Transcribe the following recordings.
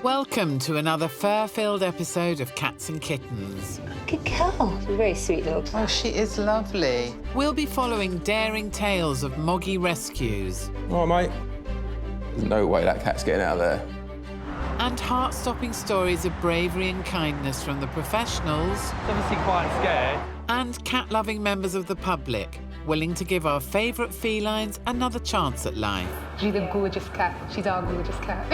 Welcome to another fur-filled episode of Cats and Kittens. Good girl. She's a very sweet little cat. Oh, she is lovely. We'll be following daring tales of moggy rescues. All right, mate. There's no way that cat's getting out of there. And heart-stopping stories of bravery and kindness from the professionals. Obviously quite scared. And cat-loving members of the public, willing to give our favourite felines another chance at life. She's a gorgeous cat. She's our gorgeous cat.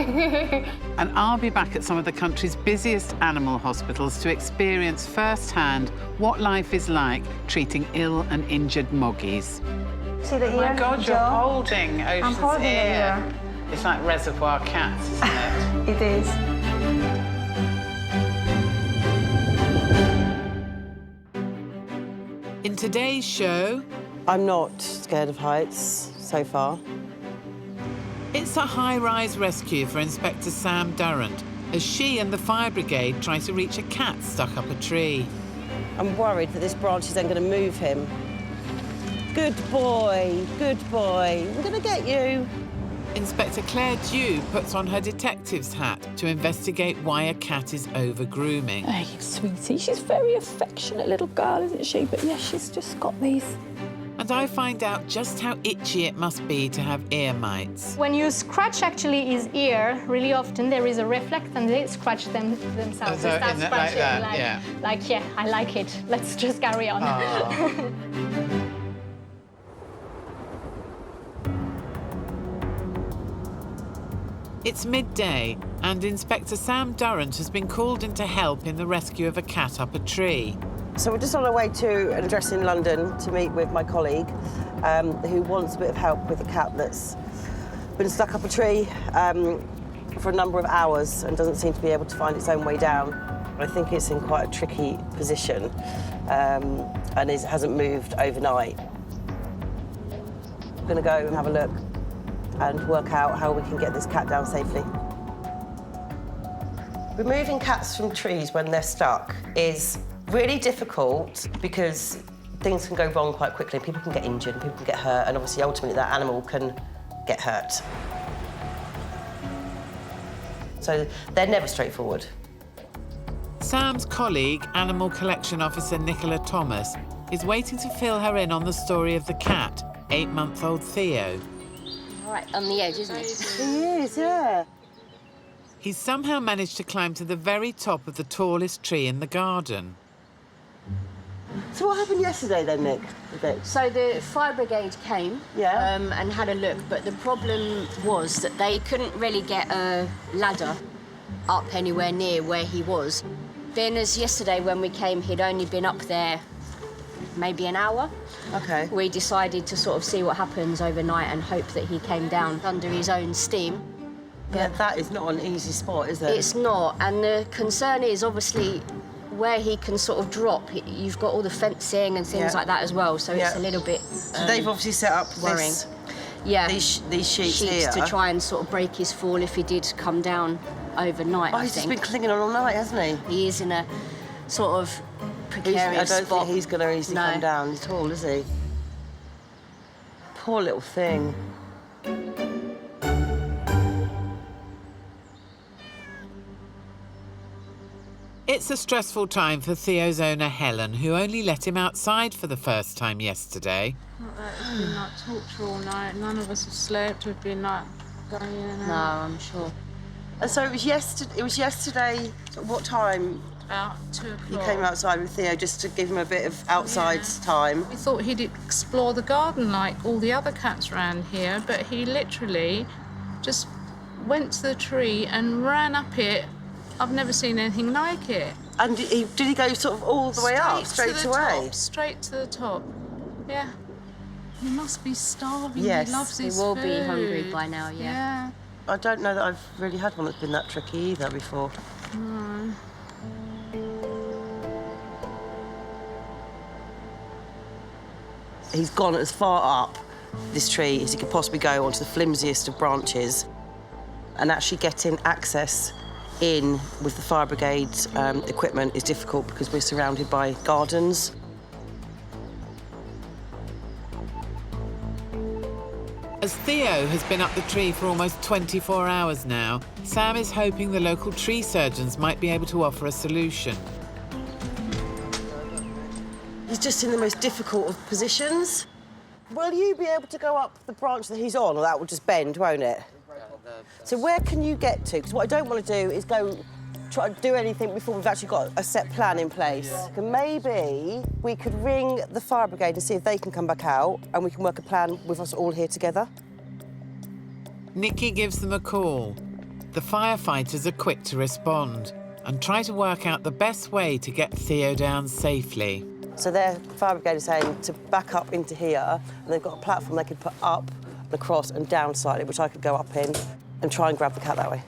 And I'll be back at some of the country's busiest animal hospitals to experience firsthand what life is like treating ill and injured moggies. See the ear? Oh my God, you're holding Ocean's I'm holding ear. it, It's like Reservoir Cats, isn't it? It is. In today's show, I'm not scared of heights so far. it's a high-rise rescue for Inspector Sam Durrant as she and the fire brigade try to reach a cat stuck up a tree. I'm worried that this branch is then going to move him. Good boy, good boy. I'm going to get you. Inspector Claire Dew puts on her detective's hat to investigate why a cat is over-grooming. Hey, sweetie, she's a very affectionate little girl, isn't she? But yes, she's just got these. And I find out just how itchy it must be to have ear mites. When you scratch actually his ear, really often there is a reflex and they scratch themselves. So They start in that- scratching, like that, yeah. Like, yeah, I like it. Let's just carry on. It's midday, and Inspector Sam Durrant has been called in to help in the rescue of a cat up a tree. So we're just on our way to an address in London to meet with my colleague who wants a bit of help with a cat that's been stuck up a tree for a number of hours and doesn't seem to be able to find its own way down. I think it's in quite a tricky position and hasn't moved overnight. I'm going to go and have a look and work out how we can get this cat down safely. Removing cats from trees when they're stuck is really difficult because things can go wrong quite quickly. People can get injured, people can get hurt, and obviously ultimately that animal can get hurt. So they're never straightforward. Sam's colleague, Animal Collection Officer Nicola Thomas, is waiting to fill her in on the story of the cat, 8-month-old Theo. Right on the edge, isn't it? He is, yeah. He's somehow managed to climb to the very top of the tallest tree in the garden. So what happened yesterday then, Nick? So the fire brigade came Yeah. and had a look, but the problem was that they couldn't really get a ladder up anywhere near where he was. Being as yesterday when we came, he'd only been up there maybe an hour. Okay. We decided to sort of see what happens overnight and hope that he came down under his own steam. Yeah, that is not an easy spot, is it? It's not, and the concern is obviously where he can sort of drop. You've got all the fencing and things Yeah. like that as well, so Yeah. it's a little bit So they've obviously set up worrying. these sheets here. to try and sort of break his fall if he did come down overnight. Oh, I he's just think been clinging on all night, hasn't he? he is in a sort of I precarious don't spot. think he's going to easily No. come down at all, is he? Poor little thing. It's a stressful time for Theo's owner, Helen, who only let him outside for the first time yesterday. It's been like torture all night. None of us have slept. We've been like going in and No, out. I'm sure. And so it was yesterday, what time About 2 o'clock. you came outside with Theo just to give him a bit of outside time? We thought he'd explore the garden like all the other cats around here, but he literally just went to the tree and ran up it. I've never seen anything like it. And did he go sort of all the way up, straight to the away? Top, straight to the top. Yeah. He must be starving. Yes. He loves He his will food. be hungry by now, yeah. Yeah. I don't know that I've really had one that's been that tricky either before. No. He's gone as far up this tree as he could possibly go onto the flimsiest of branches, and actually getting access in with the fire brigade equipment is difficult because we're surrounded by gardens. As Theo has been up the tree for almost 24 hours now. Sam is hoping the local tree surgeons might be able to offer a solution. He's just in the most difficult of positions. Will you be able to go up the branch that he's on, or that will just bend, won't it? So where can you get to? Because what I don't want to do is go try to do anything before we've actually got a set plan in place. And maybe we could ring the fire brigade and see if they can come back out and we can work a plan with us all here together. Nikki gives them a call. The firefighters are quick to respond and try to work out the best way to get Theo down safely. So their fire brigade is saying to back up into here, and they've got a platform they could put up, across and down slightly, which I could go up in and try and grab the cat that way.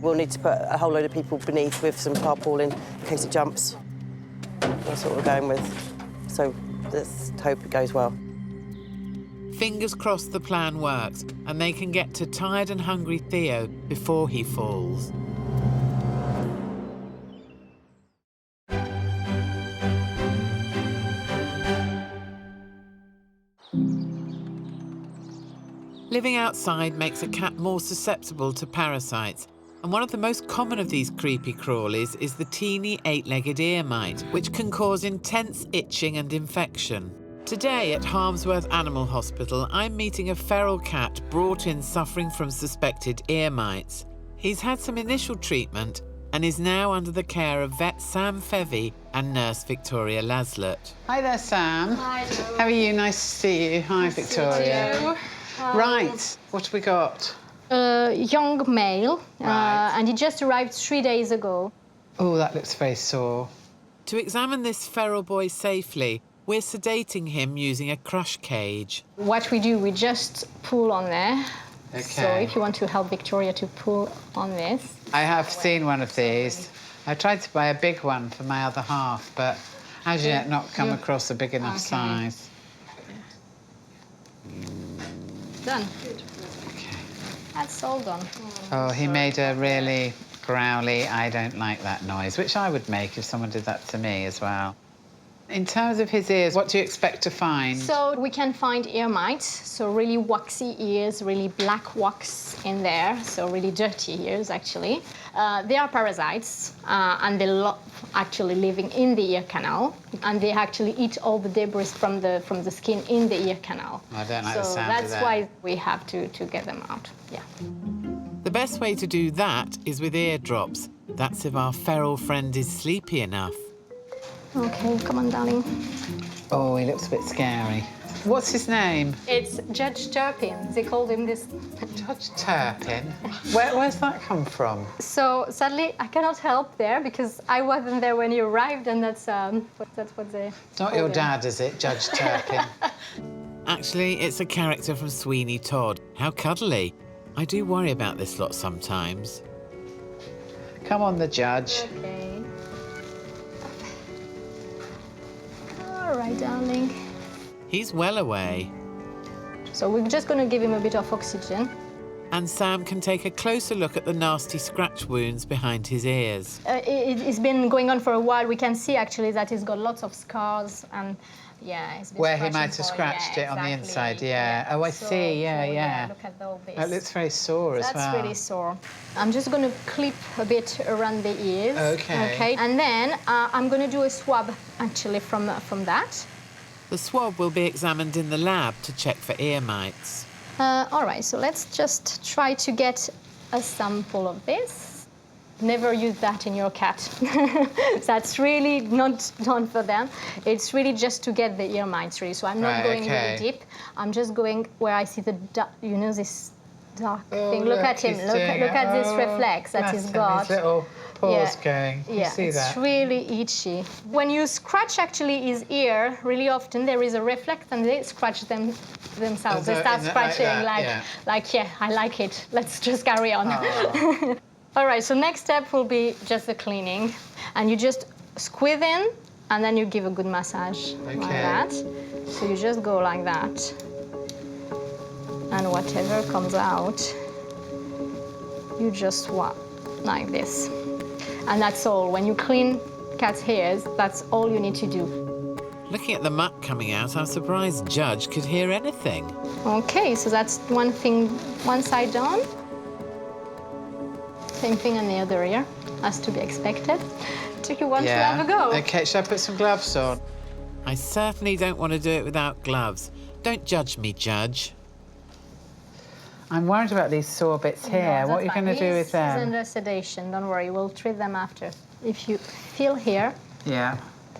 We'll need to put a whole load of people beneath with some tarpaulin in case it jumps. That's what we're going with. So let's hope it goes well. Fingers crossed the plan works and they can get to tired and hungry Theo before he falls. Living outside makes a cat more susceptible to parasites, and one of the most common of these creepy crawlies is the teeny 8-legged ear mite, which can cause intense itching and infection. Today at Harmsworth Animal Hospital, I'm meeting a feral cat brought in suffering from suspected ear mites. He's had some initial treatment and is now under the care of vet Sam Fevey and nurse Victoria Laslett. Hi there, Sam. Hi, Joe. How are you? Nice to see you. Hi, Victoria. Right, what have we got? Young male, Right. and he just arrived 3 days ago. Oh, that looks very sore. To examine this feral boy safely, we're sedating him using a crush cage. What we do, we just pull on there. Okay. So if you want to help Victoria to pull on this. I have seen one of these. I tried to buy a big one for my other half, but as yet not come across a big enough size. Done. That's all done. Oh, he made a really growly, I don't like that noise, which I would make if someone did that to me as well. In terms of his ears, what do you expect to find? So we can find ear mites, so really waxy ears, really black wax in there, so really dirty ears, actually. They are parasites, and they love actually living in the ear canal, and they actually eat all the debris from the skin in the ear canal. I don't like the sound of that. So that's why we have to get them out, yeah. The best way to do that is with eardrops. That's if our feral friend is sleepy enough. Okay, come on, darling. Oh, he looks a bit scary. What's his name? It's Judge Turpin. They called him this. Judge Turpin? Where's that come from? So sadly, I cannot help there because I wasn't there when he arrived, and that's what they. It's not your dad, is it, Judge Turpin? Actually, it's a character from Sweeney Todd. How cuddly. I do worry about this lot sometimes. Come on, the judge. Okay. All right, darling. He's well away. So we're just going to give him a bit of oxygen. And Sam can take a closer look at the nasty scratch wounds behind his ears. It's been going on for a while. We can see actually that he's got lots of scars and, yeah, it's been Where he scratching might have for- scratched yeah, it on the exactly. inside, yeah. Oh, I see, yeah. Look at all this. It looks very sore as well. That's really sore. I'm just going to clip a bit around the ears. Okay. And then I'm going to do a swab, actually, from that. The swab will be examined in the lab to check for ear mites. All right, so let's just try to get a sample of this. Never use that in your cat. That's really not done for them. It's really just to get the ear mites, really. So I'm not going really deep. I'm just going where I see the, this dark thing. Look at him. Look at this reflex that he's got. His little paws going. You Yeah, see it's that? really itchy. When you scratch actually his ear, really often there is a reflex and they scratch themselves. They start scratching like, yeah, I like it. Let's just carry on. Oh. All right, so next step will be just the cleaning. And you just squeeze in and then you give a good massage like that. So you just go like that. And whatever comes out, you just swap like this. And that's all. When you clean cat's hairs, that's all you need to do. Looking at the muck coming out, I'm surprised Judge could hear anything. Okay, so that's one thing, one side done. Same thing on the other ear, as to be expected. Do you want to have a go? OK, shall I put some gloves on? I certainly don't want to do it without gloves. Don't judge me, Judge. I'm worried about these sore bits here. No, what are you that's going to fine. do with them? He's under sedation, don't worry, we'll treat them after. If you feel here, Yeah.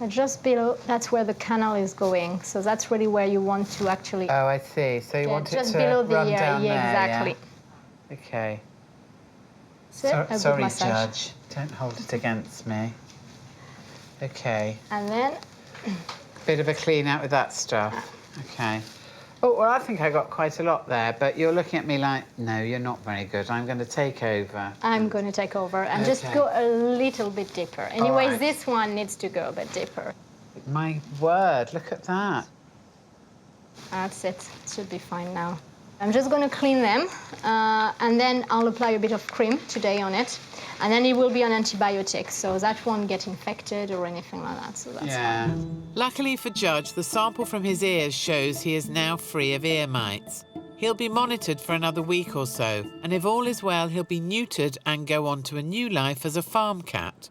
just below, that's where the canal is going. So that's really where you want to actually... Oh, I see. So you want it just to below the run ear, down there, exactly. Yeah? OK. A Sorry, good massage. Judge. Don't hold it against me. OK. And then... Bit of a clean out with that stuff. OK. Oh, well, I think I got quite a lot there, but you're looking at me like, no, you're not very good. I'm going to take over. I'm going to take over and just Okay. go a little bit deeper. Anyways, right. this one needs to go a bit deeper. My word, look at that. That's it. It should be fine now. I'm just going to clean them, and then I'll apply a bit of cream today on it, and then it will be on antibiotics, so that won't get infected or anything like that, so that's fine. Luckily for Judge, the sample from his ears shows he is now free of ear mites. He'll be monitored for another week or so, and if all is well, he'll be neutered and go on to a new life as a farm cat.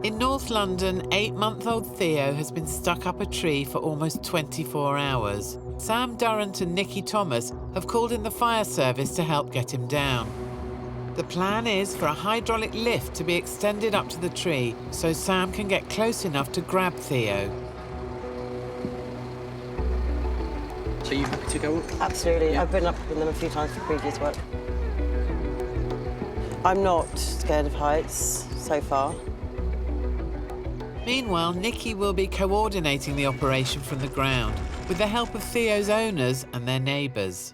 In North London, 8-month-old Theo has been stuck up a tree for almost 24 hours. Sam Durrant and Nikki Thomas have called in the fire service to help get him down. The plan is for a hydraulic lift to be extended up to the tree so Sam can get close enough to grab Theo. So you happy to go up? Absolutely. I've been up in them a few times for previous work. I'm not scared of heights so far. Meanwhile, Nikki will be coordinating the operation from the ground with the help of Theo's owners and their neighbours.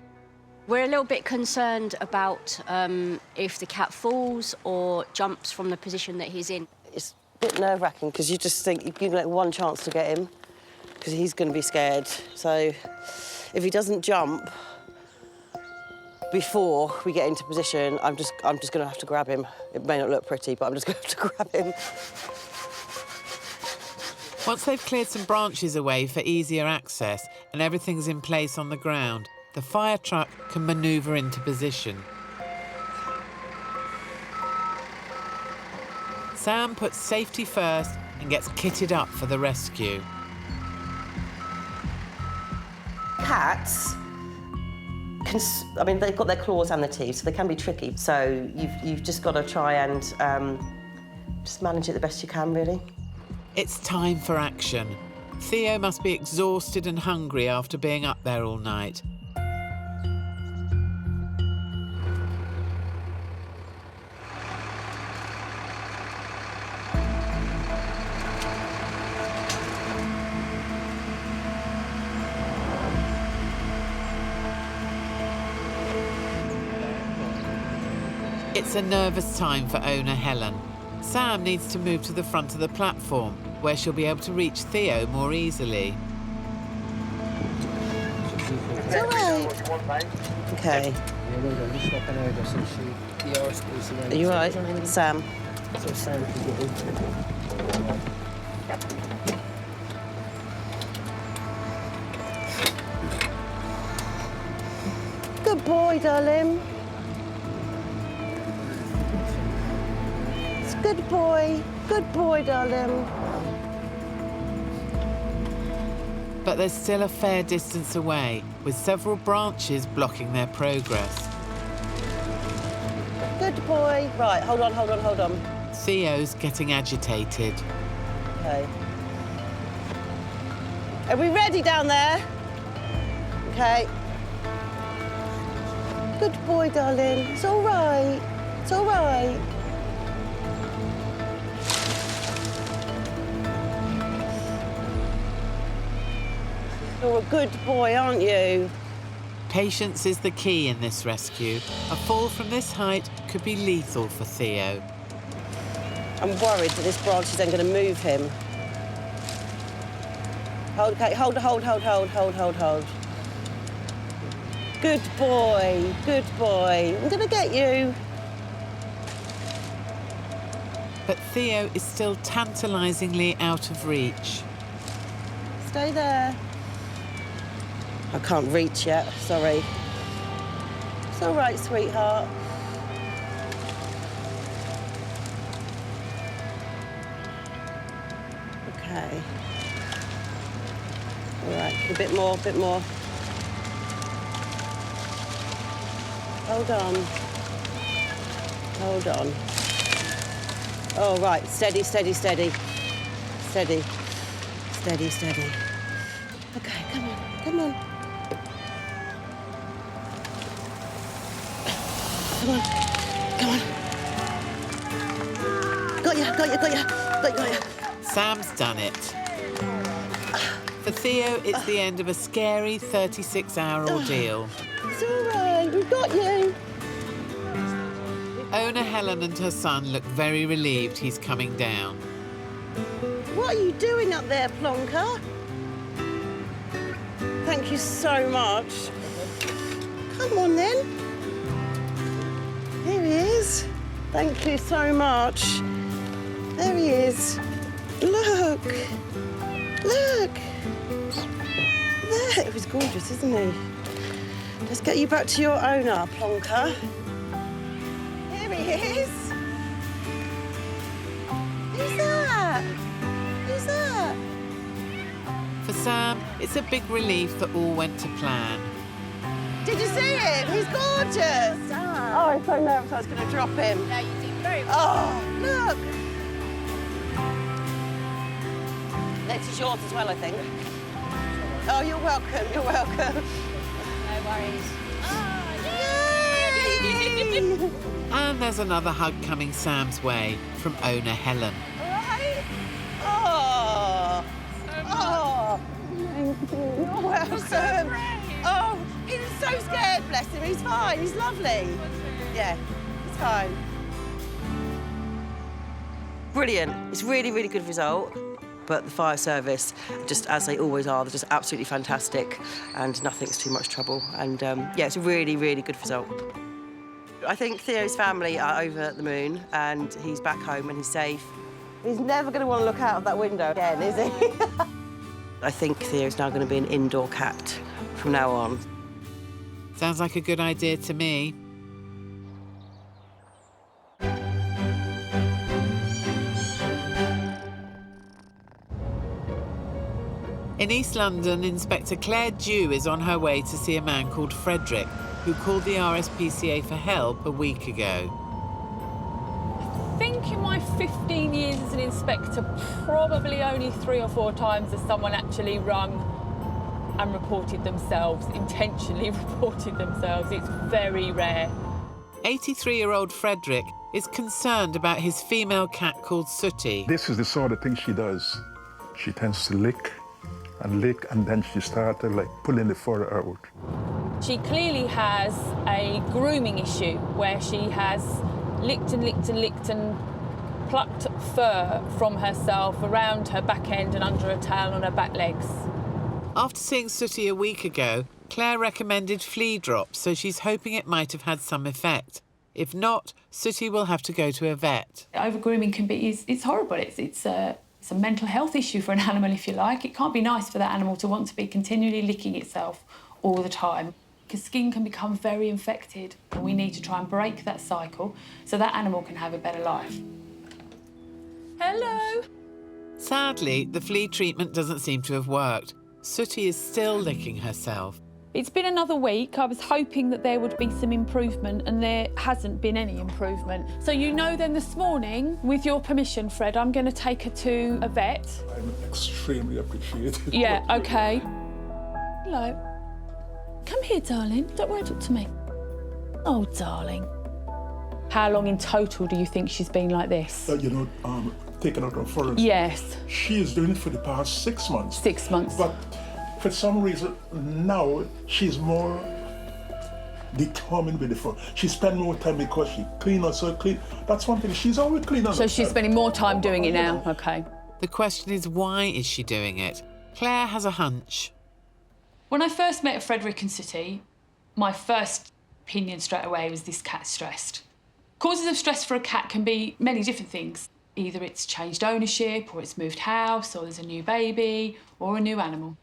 We're a little bit concerned about if the cat falls or jumps from the position that he's in. It's a bit nerve-wracking because you just think you give like one chance to get him because he's going to be scared. So if he doesn't jump before we get into position, I'm just going to have to grab him. It may not look pretty, but I'm just going to have to grab him. Once they've cleared some branches away for easier access and everything's in place on the ground, the fire truck can manoeuvre into position. Sam puts safety first and gets kitted up for the rescue. Cats I mean, they've got their claws and their teeth, so they can be tricky. So you've just got to try and just manage it the best you can, really. It's time for action. Theo must be exhausted and hungry after being up there all night. It's a nervous time for owner Helen. Sam needs to move to the front of the platform, where she'll be able to reach Theo more easily. It's all right. OK. Are you all right, Sam? Good boy, darling. Good boy. Good boy, darling. But they're still a fair distance away, with several branches blocking their progress. Good boy. Right, hold on. Theo's getting agitated. OK. Are we ready down there? OK. Good boy, darling. It's all right. It's all right. You're a good boy, aren't you? Patience is the key in this rescue. A fall from this height could be lethal for Theo. I'm worried that this branch is then going to move him. Hold. Good boy. I'm going to get you. but Theo is still tantalisingly out of reach. Stay there. I can't reach yet, sorry. It's all right, sweetheart. Okay. All right, a bit more, bit more. Hold on. Hold on. All right, steady, steady, steady. Steady. Steady, steady. Okay, come on, come on. Come on, come on. Got ya, got ya, got ya, got ya. Sam's done it. For Theo, it's the end of a scary 36-hour ordeal. It's all right, we've got you. Owner Helen and her son look very relieved he's coming down. What are you doing up there, Plonker? Thank you so much. Come on, then. Here he is. Thank you so much. There he is. Look. Look. There. It was gorgeous, isn't he? Let's get you back to your owner, Plonker. Here he is. Who's that? Who's that? For Sam, it's a big relief that all went to plan. Did you see him? He's gorgeous. Oh, I'm so nervous I was going to drop him. No, you did very well. Oh, look. Next is yours as well, I think. Oh, you're welcome. You're welcome. No worries. Yay! And there's another hug coming Sam's way from owner Helen. All right. Oh. Oh. Thank you. You're welcome. Oh, he was so scared, bless him. He's fine. He's lovely. Yeah, he's fine. Brilliant. It's really, really good result. But the fire service, just as they always are, they're just absolutely fantastic and nothing's too much trouble. And yeah, it's a really, really good result. I think Theo's family are over the moon and he's back home and he's safe. He's never going to want to look out of that window again, is he? I think Theo's now going to be an indoor cat from now on. Sounds like a good idea to me. In East London, Inspector Claire Dew is on her way to see a man called Frederick, who called the RSPCA for help a week ago. I think in my 15 years as an inspector, probably only 3 or 4 times has someone actually rung and reported themselves, intentionally reported themselves. It's very rare. 83-year-old Frederick is concerned about his female cat called Suti. This is the sort of thing she does. She tends to lick, and then she started like pulling the fur out. She clearly has a grooming issue where she has licked and licked and licked and plucked fur from herself around her back end and under her tail on her back legs. After seeing Suti a week ago, Claire recommended flea drops, so she's hoping it might have had some effect. If not, Suti will have to go to a vet. Overgrooming can be, it's horrible. It's a mental health issue for an animal, if you like. It can't be nice for that animal to want to be continually licking itself all the time, because skin can become very infected, and we need to try and break that cycle so that animal can have a better life. Hello. Sadly, the flea treatment doesn't seem to have worked. Suti is still licking herself. It's been another week. I was hoping that there would be some improvement, and there hasn't been any improvement. So you know then this morning, with your permission, Fred, I'm going to take her to a vet. I'm extremely appreciative. Yeah, OK. Hello. Come here, darling. Don't worry, talk to me. Oh, darling. How long in total do you think she's been like this? Taking out her fur. Yes. She is doing it for the past 6 months. 6 months. But for some reason, now she's more determined with the fur. She spends more time because she clean herself clean. That's one thing. She's always clean herself. So she's spending more time doing it now? OK. The question is, why is she doing it? Claire has a hunch. When I first met Frederick and Suti, my first opinion straight away was this cat's stressed. Causes of stress for a cat can be many different things. Either it's changed ownership, or it's moved house, or there's a new baby, or a new animal.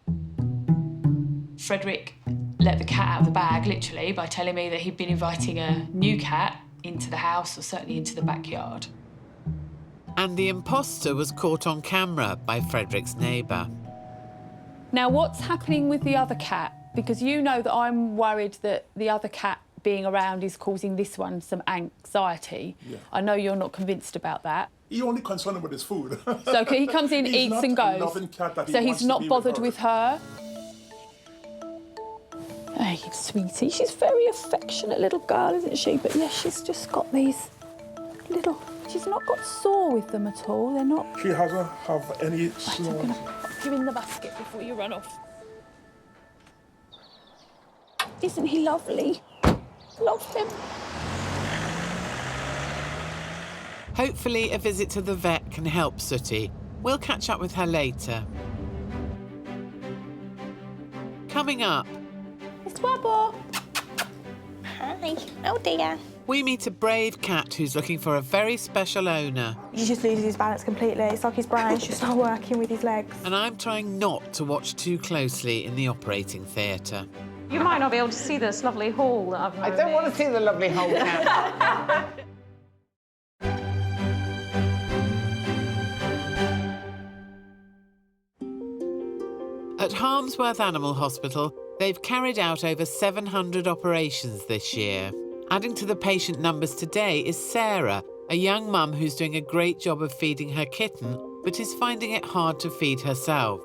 Frederick let the cat out of the bag, literally, by telling me that he'd been inviting a new cat into the house, or certainly into the backyard. And the imposter was caught on camera by Frederick's neighbour. Now, what's happening with the other cat? Because you know that I'm worried that the other cat being around is causing this one some anxiety. Yeah. I know you're not convinced about that. He only concerned about his food. So he comes in, He's eats not and a goes. loving cat that he So wants he's to not be bothered with her. Hey, sweetie, she's a very affectionate little girl, isn't she? But yeah, she's just got these little... She's not got sore with them at all. They're not... She hasn't have any Right, I'm sores. going to pop you in the basket before you run off. Isn't he lovely? Love him. Hopefully a visit to the vet can help Suti. We'll catch up with her later. Coming up... It's Wobble. Hi. Oh dear. We meet a brave cat who's looking for a very special owner. He just loses his balance completely. It's like his brain's just not working with his legs. And I'm trying not to watch too closely in the operating theatre. You might not be able to see this lovely hall that I've I don't want to see the lovely whole cat. At Harmsworth Animal Hospital, they've carried out over 700 operations this year. Adding to the patient numbers today is Sarah, a young mum who's doing a great job of feeding her kitten, but is finding it hard to feed herself.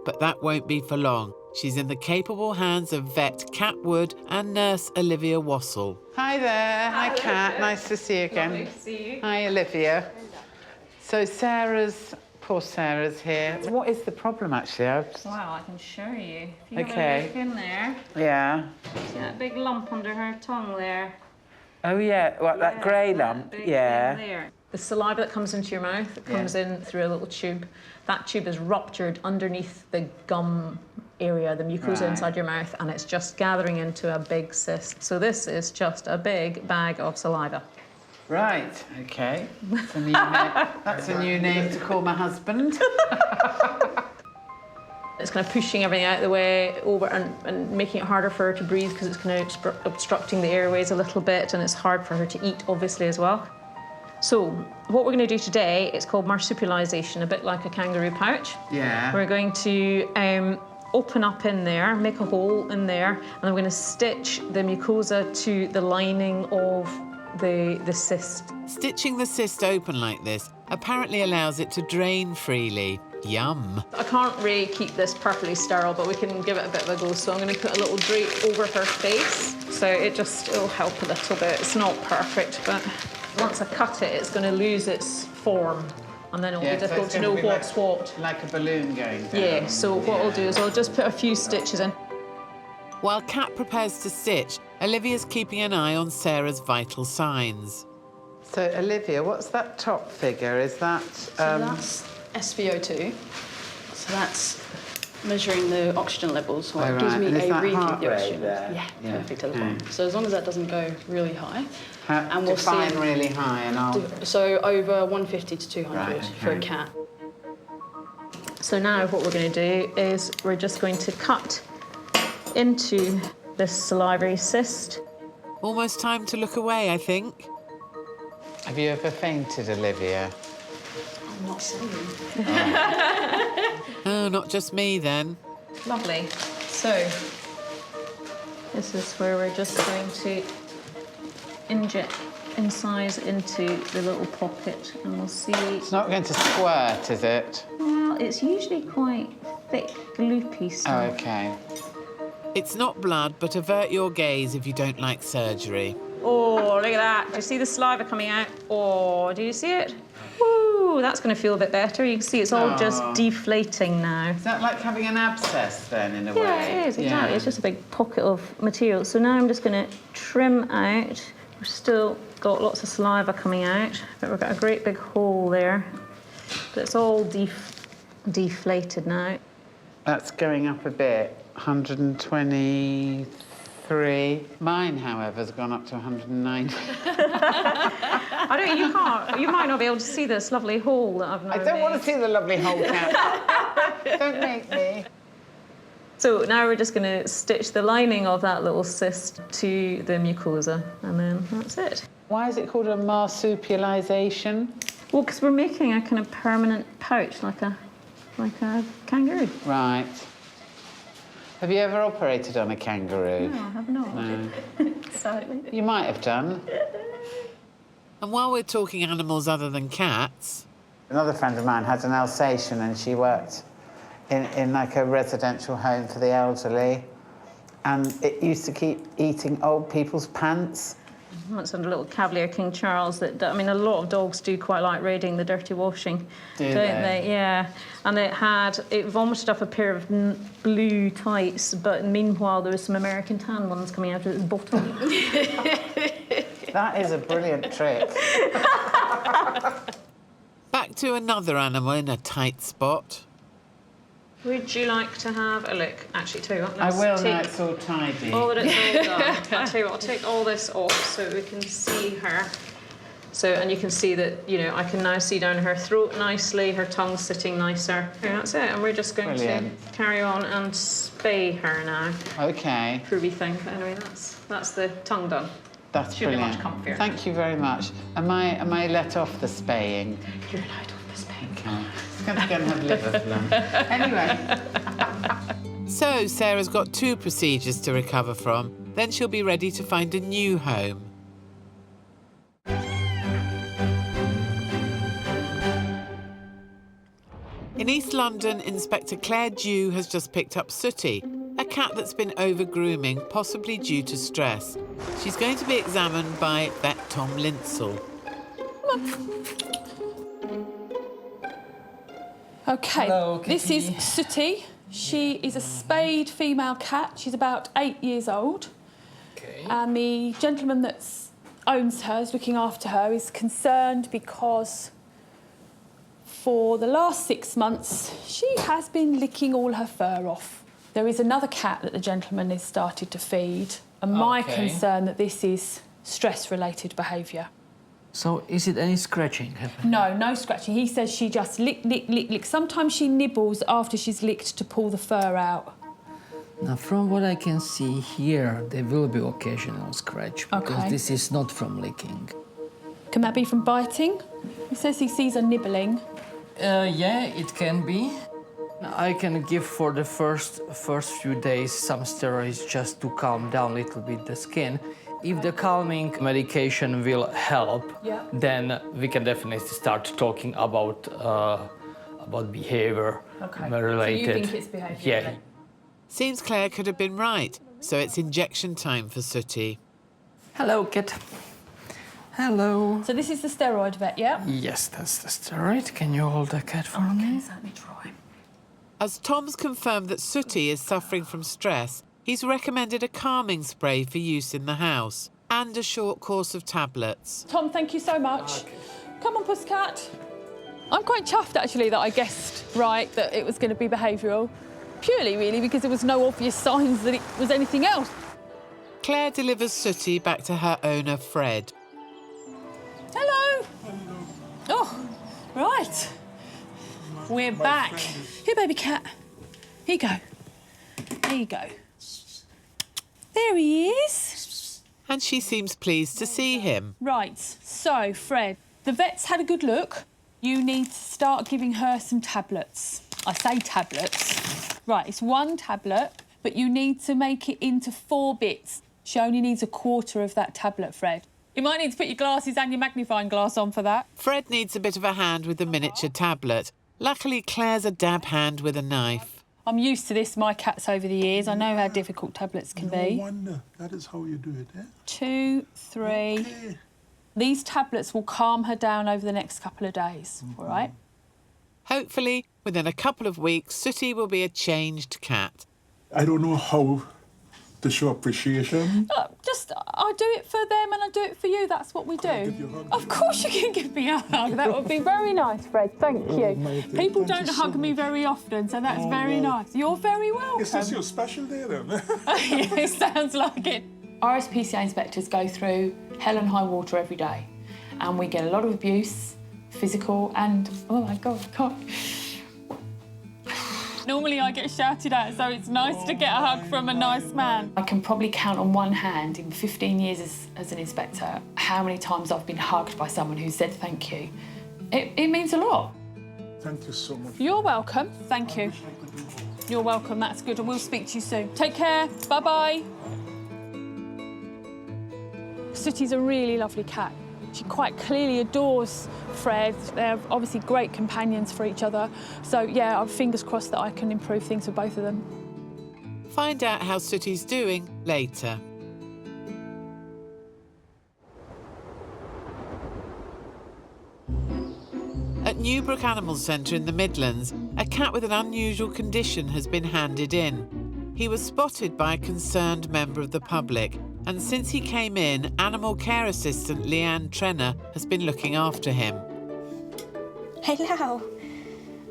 But that won't be for long. She's in the capable hands of vet Kat Wood and nurse Olivia Wassell. Hi there. Hi, Kat. Nice to see you again. Lovely to see you. Hi, Olivia. So poor Sarah's here. What is the problem, actually? Wow, I can show you. If you Okay. have a look in there, Yeah. see that big lump under her tongue there? Oh, yeah. What, that grey lump? Big Yeah. thing there. The saliva that comes into your mouth, it comes in through a little tube. That tube is ruptured underneath the gum area, the mucosa Right. inside your mouth, and it's just gathering into a big cyst. So this is just a big bag of saliva. Right, OK. That's a new name. That's a new name to call my husband. It's kind of pushing everything out of the way over and making it harder for her to breathe because it's kind of obstructing the airways a little bit, and it's hard for her to eat, obviously, as well. So what we're going to do today is called marsupialization, a bit like a kangaroo pouch. Yeah. We're going to open up in there, make a hole in there, and then we're going to stitch the mucosa to the lining of the cyst. Stitching the cyst open like this apparently allows it to drain freely. Yum. I can't really keep this perfectly sterile, but we can give it a bit of a go. So I'm going to put a little drape over her face, so it'll help a little bit. It's not perfect, but once I cut it, it's going to lose its form, and then it'll be difficult to know what's what. Like a balloon going down. Yeah, so what I'll do is I'll just put a few stitches in. While Kat prepares to stitch, Olivia's keeping an eye on Sarah's vital signs. So, Olivia, what's that top figure? Is that... So that's SVO2. So that's measuring the oxygen levels. So it gives me and is a that reading heart of the rate oxygen. there? Yeah, perfect at the bottom. So as long as that doesn't go really high. And we'll define really high and I'll... So over 150 to 200 for a cat. So now what we're going to do is we're just going to cut into this salivary cyst. Almost time to look away, I think. Have you ever fainted, Olivia? I'm not saying. Oh, not just me then. Lovely. So this is where we're just going to incise into the little pocket, and we'll see. It's not going to squirt, is it? Well, it's usually quite thick, gloopy stuff. Oh, OK. It's not blood, but avert your gaze if you don't like surgery. Oh, look at that. Do you see the saliva coming out? Oh, do you see it? Woo, that's going to feel a bit better. You can see it's all just deflating now. Is that like having an abscess, then, in a way? Yeah, it is, exactly. Yeah. It's just a big pocket of material. So now I'm just going to trim out. We've still got lots of saliva coming out, but we've got a great big hole there. But it's all deflated now. That's going up a bit. 123. agree. Mine, however, has gone up to 190. You might not be able to see this lovely hole that I've now I don't want to made. see the lovely hole, Cat. Don't make me. So now we're just going to stitch the lining of that little cyst to the mucosa, and then that's it. Why is it called a marsupialisation? Well, because we're making a kind of permanent pouch, like a kangaroo. Right. Have you ever operated on a kangaroo? No, I have not. No. Sadly. You might have done. And while we're talking animals other than cats... Another friend of mine had an Alsatian and she worked in like a residential home for the elderly, and it used to keep eating old people's pants. That's a little Cavalier King Charles that, I mean, a lot of dogs do quite like raiding the dirty washing, don't they? Yeah. And it vomited up a pair of blue tights, but meanwhile there was some American tan ones coming out of its bottom. That is a brilliant trick. Back to another animal in a tight spot. Would you like to have a look? Actually, tell you what, I will now it's all tidy. All that it's all done. I'll tell you what, I'll take all this off so we can see her. So, and you can see that, you know, I can now see down her throat nicely, her tongue's sitting nicer. Okay, that's it, and we're just going to carry on and spay her now. Okay. Groovy thing, but anyway, that's the tongue done. That's Should brilliant. be much comfier. Thank you very much. Am I let off the spaying? You're allowed off the spaying. Okay. I'm going to go and have liver flan. Anyway. So Sarah's got 2 procedures to recover from. Then she'll be ready to find a new home. In East London, Inspector Claire Dew has just picked up Suti, a cat that's been over-grooming, possibly due to stress. She's going to be examined by vet Tom Linsell. Okay, Hello, this is Kitty. Suti. She is a spayed female cat. She's about 8 years old. Okay. And the gentleman that owns her, is looking after her, is concerned because for the last 6 months, she has been licking all her fur off. There is another cat that the gentleman has started to feed, and my concern that this is stress-related behaviour. So, is it any scratching happening? No, no scratching. He says she just lick. Sometimes she nibbles after she's licked to pull the fur out. Now, from what I can see here, there will be occasional scratch, because this is not from licking. Can that be from biting? He says he sees her nibbling. Yeah, it can be. I can give for the first few days some steroids just to calm down a little bit the skin. If the calming medication will help, then we can definitely start talking about behavior related. So you think it's behaviour? Yeah. Seems Claire could have been right, so it's injection time for Suti. Hello, Kit. Hello. So this is the steroid vet, yeah? Yes, that's the steroid. Can you hold the cat for me? Let me try. As Tom's confirmed that Suti is suffering from stress, he's recommended a calming spray for use in the house and a short course of tablets. Tom, thank you so much. Come on, Pusscat. I'm quite chuffed, actually, that I guessed right that it was going to be behavioural. Purely, really, because there was no obvious signs that it was anything else. Claire delivers Suti back to her owner, Fred. Hello. Oh, right. We're back. Here, baby cat. Here you go. There you go. There he is. And she seems pleased to see him. Right, so, Fred, the vet's had a good look. You need to start giving her some tablets. I say tablets. Right, it's 1 tablet, but you need to make it into 4 bits. She only needs a quarter of that tablet, Fred. You might need to put your glasses and your magnifying glass on for that. Fred needs a bit of a hand with the miniature tablet. Luckily, Claire's a dab hand with a knife. I'm used to this, my cats, over the years. I know how difficult tablets can be. No wonder. That is how you do it, eh? 2, 3. Okay. These tablets will calm her down over the next couple of days, all right? Hopefully, within a couple of weeks, Suti will be a changed cat. I don't know how to show appreciation. Just I do it for them and I do it for you. That's what we do. Can I give you a hug? Of course you can give me a hug. That would be very nice, Fred. Thank you. People don't hug me very often, so that's very nice. You're very welcome. Is this your special day then? Yeah, it sounds like it. RSPCA inspectors go through hell and high water every day, and we get a lot of abuse, physical and, oh my God, I can't. Normally I get shouted at, so it's nice to get a hug from a nice man. I can probably count on one hand in 15 years as an inspector how many times I've been hugged by someone who said thank you. It means a lot. Thank you so much. You're welcome. Thank you. You're welcome. That's good, and we'll speak to you soon. Take care. Bye-bye. Suti's a really lovely cat. She quite clearly adores Fred. They're obviously great companions for each other. So, yeah, I'm fingers crossed that I can improve things for both of them. Find out how Suti's doing later. At Newbrook Animal Centre in the Midlands, a cat with an unusual condition has been handed in. He was spotted by a concerned member of the public, and since he came in, animal care assistant Leanne Trenner has been looking after him. Hello.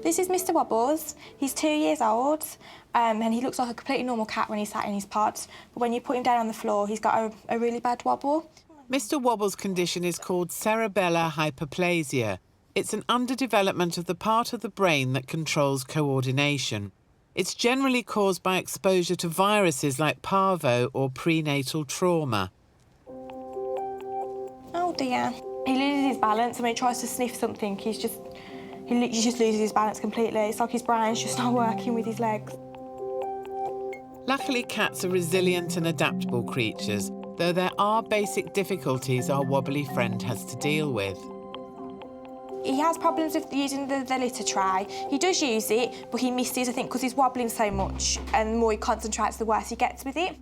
This is Mr. Wobbles. He's 2 years old, and he looks like a completely normal cat when he's sat in his pod. But when you put him down on the floor, he's got a really bad wobble. Mr. Wobbles' condition is called cerebellar hyperplasia. It's an underdevelopment of the part of the brain that controls coordination. It's generally caused by exposure to viruses like parvo or prenatal trauma. Oh dear. He loses his balance, and when he tries to sniff something, he just loses his balance completely. It's like his brain's just not working with his legs. Luckily, cats are resilient and adaptable creatures, though there are basic difficulties our wobbly friend has to deal with. He has problems with using the litter tray. He does use it, but he misses, I think, because he's wobbling so much, and the more he concentrates, the worse he gets with it.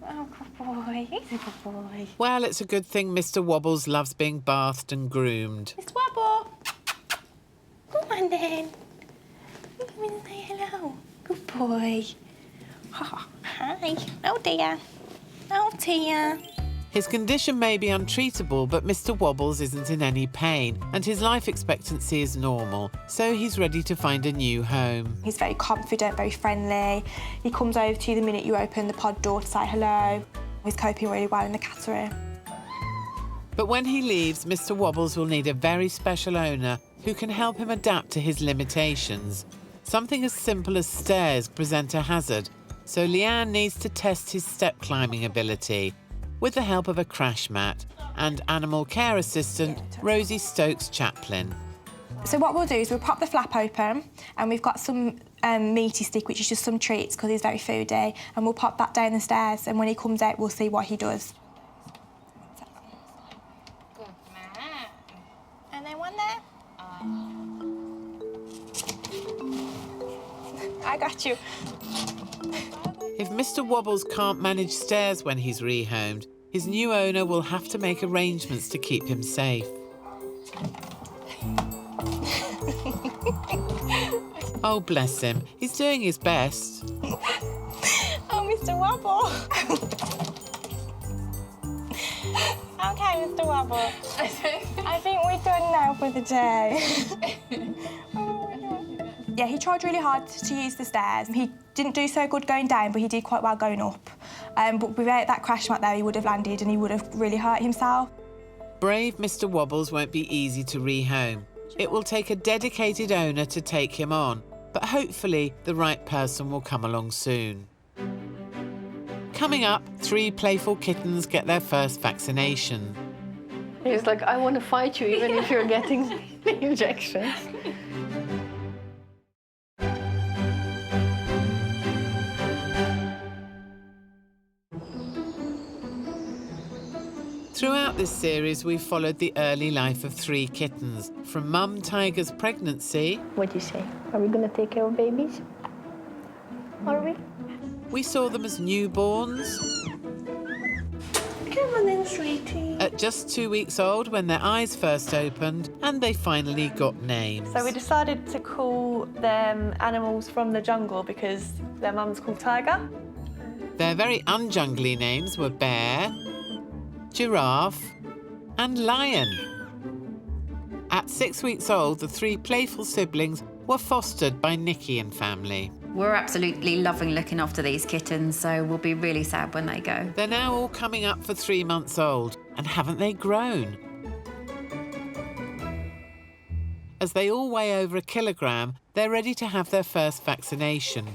Oh, good boy. He's a good boy. Well, it's a good thing Mr. Wobbles loves being bathed and groomed. Mr. Wobble. Come on, then. Come in and say hello. Good boy. Oh, hi. Oh, dear. Oh, dear. His condition may be untreatable, but Mr. Wobbles isn't in any pain, and his life expectancy is normal, so he's ready to find a new home. He's very confident, very friendly. He comes over to you the minute you open the pod door to say hello. He's coping really well in the cat room. But when he leaves, Mr. Wobbles will need a very special owner who can help him adapt to his limitations. Something as simple as stairs present a hazard, so Leanne needs to test his step climbing ability with the help of a crash mat and animal care assistant Rosie Stokes-Chaplin. So what we'll do is we'll pop the flap open, and we've got some meaty stick, which is just some treats because he's very foodie, and we'll pop that down the stairs, and when he comes out, we'll see what he does. Good man. And then one there. I got you. If Mr. Wobbles can't manage stairs when he's rehomed, his new owner will have to make arrangements to keep him safe. Oh, bless him. He's doing his best. Oh, Mr. Wobble. OK, Mr. Wobble. I think we're done now for the day. Yeah, he tried really hard to use the stairs. He didn't do so good going down, but he did quite well going up. But without that crash mat there, he would have landed and he would have really hurt himself. Brave Mr. Wobbles won't be easy to rehome. It will take a dedicated owner to take him on, but hopefully the right person will come along soon. Coming up, 3 playful kittens get their first vaccination. He's like, I want to fight you even if you're getting the injections. Throughout this series, we've followed the early life of 3 kittens, from Mum Tiger's pregnancy... What do you say? Are we going to take care of babies? Are we? We saw them as newborns. Come on then, sweetie. At just 2 weeks old when their eyes first opened, and they finally got names. So we decided to call them animals from the jungle because their mum's called Tiger. Their very unjungly names were Bear, giraffe and lion. At 6 weeks old, the 3 playful siblings were fostered by Nikki and family. We're absolutely loving looking after these kittens, so we'll be really sad when they go. They're now all coming up for 3 months old, and haven't they grown? As they all weigh over a kilogram, they're ready to have their first vaccination.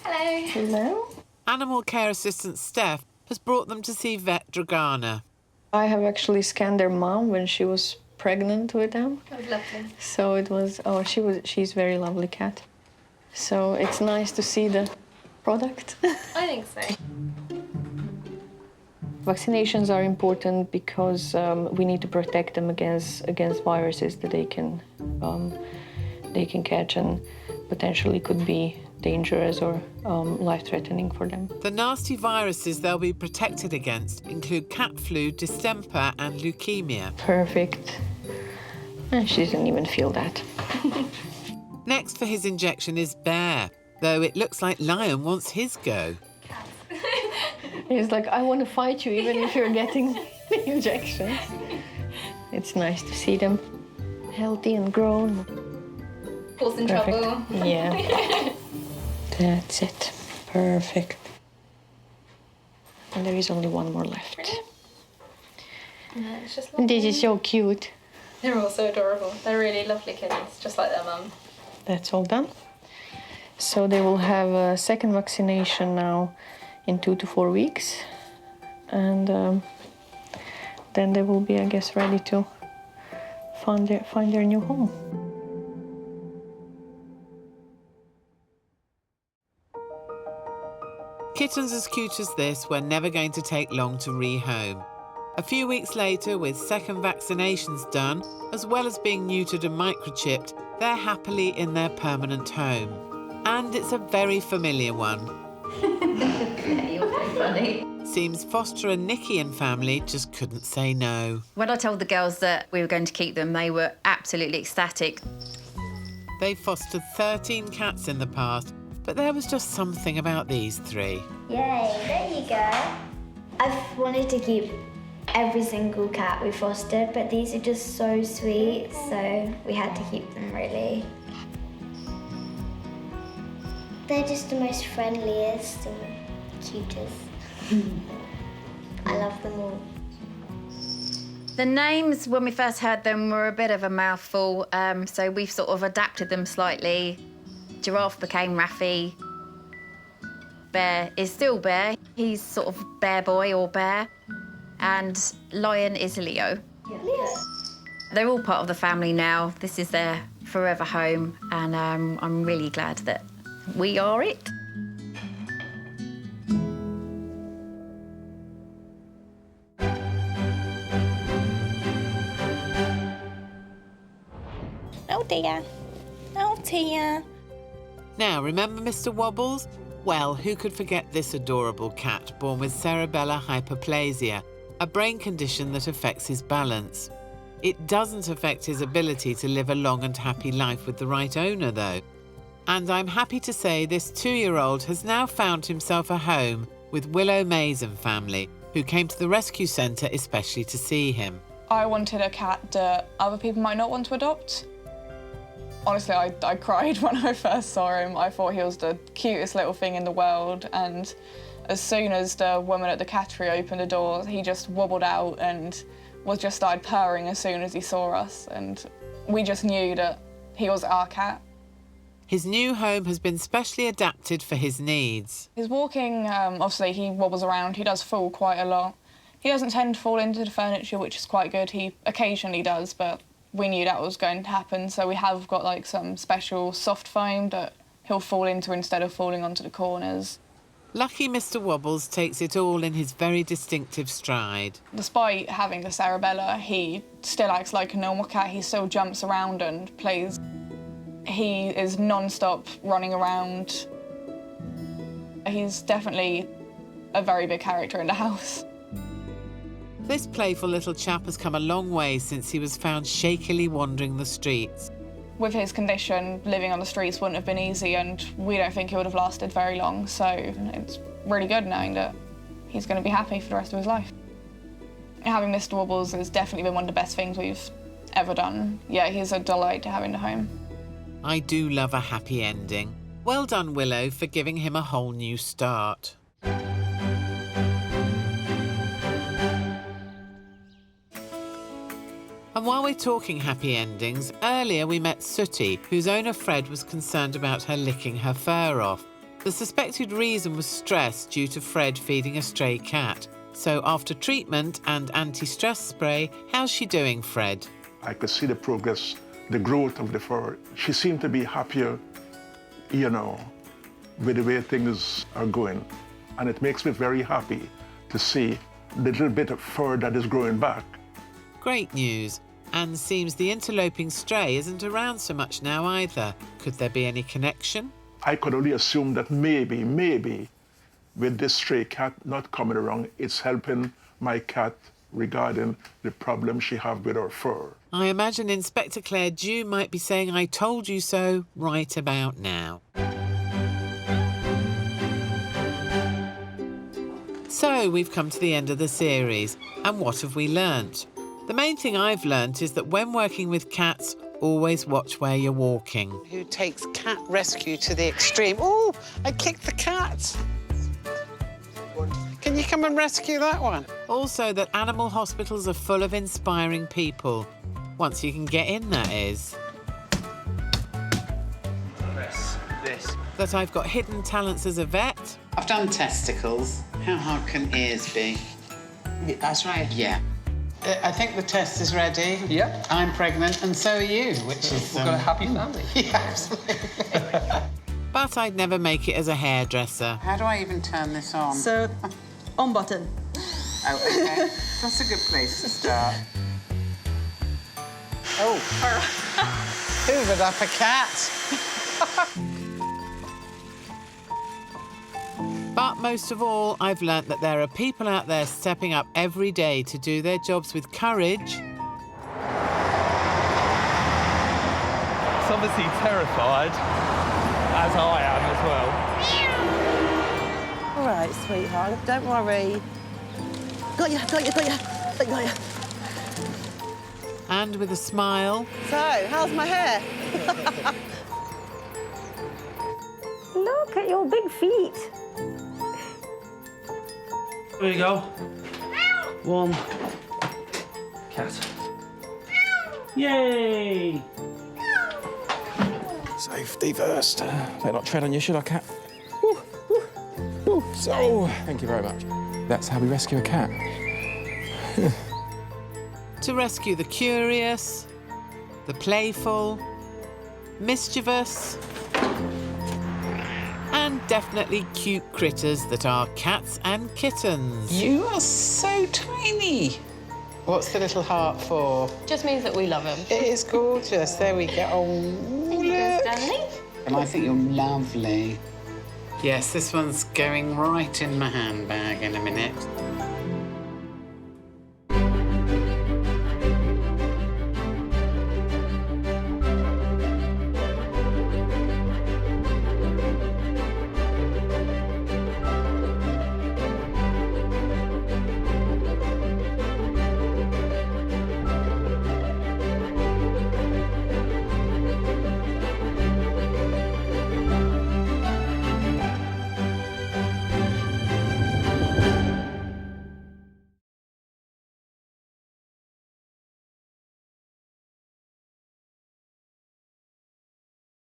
Hello. Hello. Animal care assistant Steph has brought them to see vet Dragana. I have actually scanned their mom when she was pregnant with them. Oh, lovely. So it was, she's a very lovely cat. So it's nice to see the product. I think so. Vaccinations are important because we need to protect them against viruses that they can catch and potentially could be dangerous or life-threatening for them. The nasty viruses they'll be protected against include cat flu, distemper and leukemia. Perfect. And she didn't even feel that. Next for his injection is Bear, though it looks like Lion wants his go. He's like, I want to fight you even if you're getting the injection. It's nice to see them healthy and grown. Causing trouble. Yeah. That's it. Perfect. And there is only one more left. Yeah, it's just And this is so cute. They're all so adorable. They're really lovely kittens, just like their mum. That's all done. So they will have a second vaccination now in 2 to 4 weeks. And then they will be, I guess, ready to find their new home. Kittens as cute as this were never going to take long to rehome. A few weeks later, with second vaccinations done, as well as being neutered and microchipped, they're happily in their permanent home. And it's a very familiar one. You're so funny. Seems Foster and Nikki and family just couldn't say no. When I told the girls that we were going to keep them, they were absolutely ecstatic. They've fostered 13 cats in the past, but there was just something about these 3. Yay, there you go. I've wanted to keep every single cat we fostered, but these are just so sweet, so we had to keep them, really. They're just the most friendliest and cutest. I love them all. The names, when we first heard them, were a bit of a mouthful, so we've sort of adapted them slightly. Giraffe became Raffy. Bear is still Bear. He's sort of Bear Boy or Bear. And Lion is Leo. Leo. They're all part of the family now. This is their forever home, and I'm really glad that we are it. Oh dear. Oh dear. Now, remember Mr. Wobbles? Well, who could forget this adorable cat born with cerebellar hyperplasia, a brain condition that affects his balance. It doesn't affect his ability to live a long and happy life with the right owner, though. And I'm happy to say this 2-year-old has now found himself a home with Willow Mason family, who came to the rescue centre especially to see him. I wanted a cat that other people might not want to adopt. Honestly, I cried when I first saw him. I thought he was the cutest little thing in the world, and as soon as the woman at the cattery opened the door, he just wobbled out and just started purring as soon as he saw us, and we just knew that he was our cat. His new home has been specially adapted for his needs. His walking, obviously, he wobbles around. He does fall quite a lot. He doesn't tend to fall into the furniture, which is quite good. He occasionally does, but we knew that was going to happen, so we have got like some special soft foam that he'll fall into instead of falling onto the corners. Lucky Mr. Wobbles takes it all in his very distinctive stride. Despite having the cerebella, he still acts like a normal cat. He still jumps around and plays. He is non-stop running around. He's definitely a very big character in the house. This playful little chap has come a long way since he was found shakily wandering the streets. With his condition, living on the streets wouldn't have been easy, and we don't think it would have lasted very long, so it's really good knowing that he's going to be happy for the rest of his life. Having Mr. Wobbles has definitely been one of the best things we've ever done. Yeah, he's a delight to have in the home. I do love a happy ending. Well done, Willow, for giving him a whole new start. And while we're talking happy endings, earlier we met Suti, whose owner Fred was concerned about her licking her fur off. The suspected reason was stress due to Fred feeding a stray cat. So after treatment and anti-stress spray, how's she doing, Fred? I could see the progress, the growth of the fur. She seemed to be happier, you know, with the way things are going. And it makes me very happy to see the little bit of fur that is growing back. Great news. And seems the interloping stray isn't around so much now either. Could there be any connection? I could only assume that maybe, with this stray cat not coming around, it's helping my cat regarding the problem she has with her fur. I imagine Inspector Claire Dew might be saying "I told you so" right about now. So we've come to the end of the series, and what have we learnt? The main thing I've learnt is that when working with cats, always watch where you're walking. Who takes cat rescue to the extreme. Oh, I kicked the cat. Can you come and rescue that one? Also that animal hospitals are full of inspiring people. Once you can get in, that is. Press this. That I've got hidden talents as a vet. I've done testicles. How hard can ears be? That's right. Yeah. I think the test is ready. Yep. I'm pregnant, and so are you, which is... We've got a happy family. Yeah, absolutely. But I'd never make it as a hairdresser. How do I even turn this on? So, on button. Oh, OK. That's a good place to start. Oh. Hoovered up a cat. But most of all, I've learnt that there are people out there stepping up every day to do their jobs with courage. It's obviously terrified, as I am as well. All right, sweetheart, don't worry. Got you. And with a smile. So, how's my hair? Look at your big feet. There you go. One cat. Yay! Safety first. Better not tread on you, should I, cat? Woo, woo, woo. So, thank you very much. That's how we rescue a cat. To rescue the curious, the playful, mischievous, and definitely cute critters that are cats and kittens. You are so tiny. What's the little heart for? Just means that we love him. It is gorgeous. There we go. Oh, look. And I think you're lovely. Yes, this one's going right in my handbag in a minute.